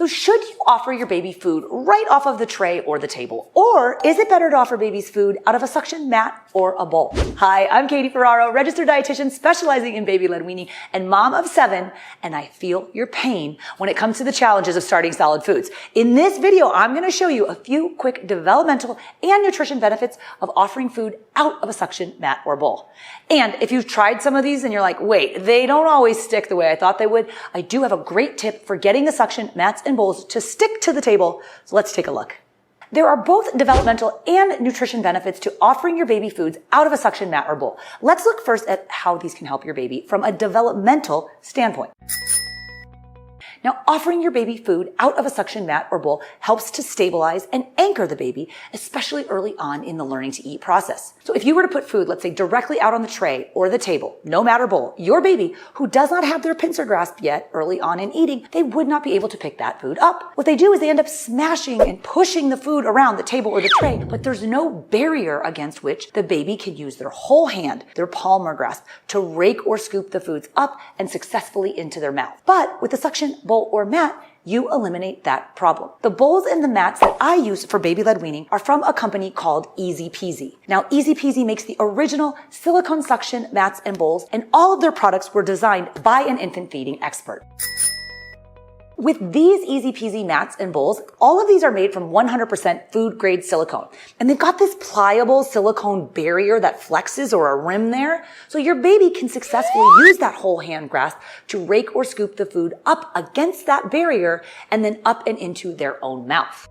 So should you offer your baby food right off of the tray or the table? Or is it better to offer babies food out of a suction mat or a bowl? Hi, I'm Katie Ferraro, registered dietitian specializing in baby-led weaning and mom of 7, and I feel your pain when it comes to the challenges of starting solid foods. In this video, I'm going to show you a few quick developmental and nutrition benefits of offering food out of a suction mat or bowl. And if you've tried some of these and you're like, wait, they don't always stick the way I thought they would, I do have a great tip for getting the suction mats and bowls to stick to the table. So let's take a look. There are both developmental and nutrition benefits to offering your baby foods out of a suction mat or bowl. Let's look first at how these can help your baby from a developmental standpoint. Now, offering your baby food out of a suction mat or bowl helps to stabilize and anchor the baby, especially early on in the learning to eat process. So if you were to put food, let's say, directly out on the tray or the table, no mat or bowl, your baby who does not have their pincer grasp yet early on in eating, they would not be able to pick that food up. What they do is they end up smashing and pushing the food around the table or the tray, but there's no barrier against which the baby can use their whole hand, their palm or grasp, to rake or scoop the foods up and successfully into their mouth. But with the suction bowl or mat, you eliminate that problem. The bowls and the mats that I use for baby-led weaning are from a company called Ezpz. Now, Ezpz makes the original silicone suction mats and bowls, and all of their products were designed by an infant feeding expert. With these Ezpz mats and bowls, all of these are made from 100% food-grade silicone. And they've got this pliable silicone barrier that flexes or a rim there, so your baby can successfully use that whole hand grasp to rake or scoop the food up against that barrier and then up and into their own mouth.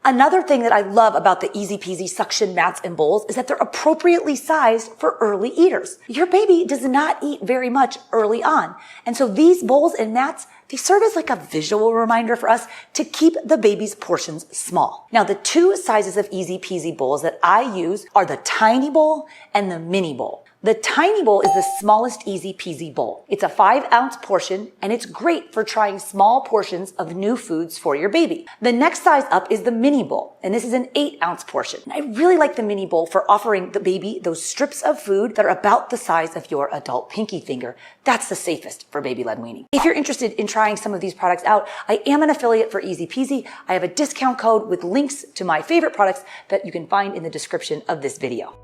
Another thing that I love about the Ezpz suction mats and bowls is that they're appropriately sized for early eaters. Your baby does not eat very much early on. And so these bowls and mats, they serve as like a visual reminder for us to keep the baby's portions small. Now, the two sizes of Ezpz bowls that I use are the tiny bowl and the mini bowl. The tiny bowl is the smallest Ezpz bowl. It's a 5-ounce portion, and it's great for trying small portions of new foods for your baby. The next size up is the mini bowl, and this is an 8-ounce portion. And I really like the mini bowl for offering the baby those strips of food that are about the size of your adult pinky finger. That's the safest for baby-led weaning. If you're interested in trying some of these products out, I am an affiliate for Ezpz. I have a discount code with links to my favorite products that you can find in the description of this video.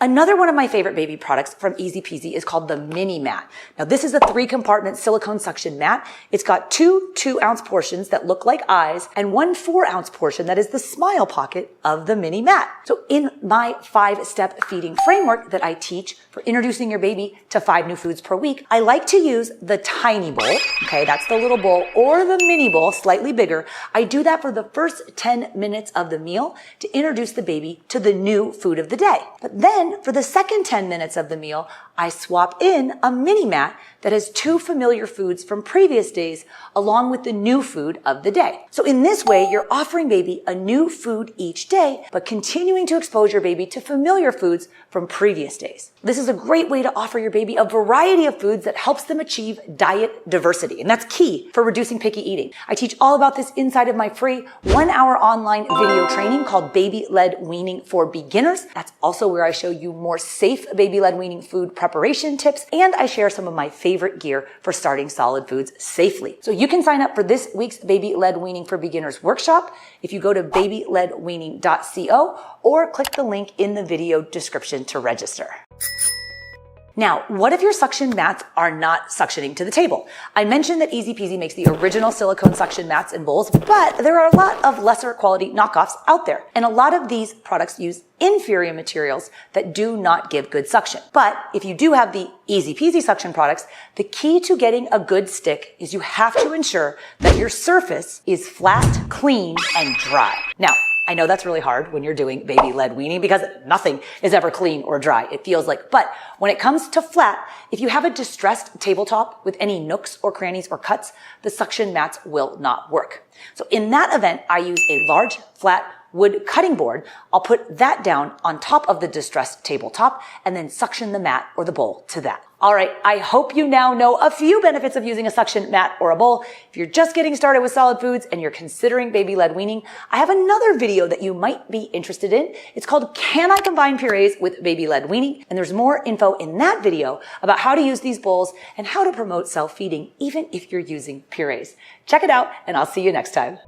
Another one of my favorite baby products from Ezpz is called the Mini Mat. Now, this is a 3-compartment silicone suction mat. It's got 2 2-ounce portions that look like eyes and 1 4-ounce portion that is the smile pocket of the Mini Mat. So in my 5-step feeding framework that I teach for introducing your baby to 5 new foods per week, I like to use the tiny bowl. Okay, that's the little bowl, or the mini bowl, slightly bigger. I do that for the first 10 minutes of the meal to introduce the baby to the new food of the day. But then for the second 10 minutes of the meal, I swap in a mini mat that has 2 familiar foods from previous days along with the new food of the day. So in this way, you're offering baby a new food each day, but continuing to expose your baby to familiar foods from previous days. This is a great way to offer your baby a variety of foods that helps them achieve diet diversity. And that's key for reducing picky eating. I teach all about this inside of my free 1-hour online video training called Baby-Led Weaning for Beginners. That's also where I show you more safe baby-led weaning food preparation tips, and I share some of my favorite gear for starting solid foods safely. So you can sign up for this week's Baby-Led Weaning for Beginners workshop if you go to babyledweaning.co or click the link in the video description to register. Now, what if your suction mats are not suctioning to the table? I mentioned that Ezpz makes the original silicone suction mats and bowls, but there are a lot of lesser quality knockoffs out there. And a lot of these products use inferior materials that do not give good suction. But if you do have the Ezpz suction products, the key to getting a good stick is you have to ensure that your surface is flat, clean, and dry. Now, I know that's really hard when you're doing baby-led weaning because nothing is ever clean or dry, it feels like. But when it comes to flat, if you have a distressed tabletop with any nooks or crannies or cuts, the suction mats will not work. So in that event, I use a large, flat, wood cutting board, I'll put that down on top of the distressed tabletop and then suction the mat or the bowl to that. All right, I hope you now know a few benefits of using a suction mat or a bowl. If you're just getting started with solid foods and you're considering baby-led weaning, I have another video that you might be interested in. It's called Can I Combine Purees with Baby-Led Weaning? And there's more info in that video about how to use these bowls and how to promote self-feeding even if you're using purees. Check it out and I'll see you next time.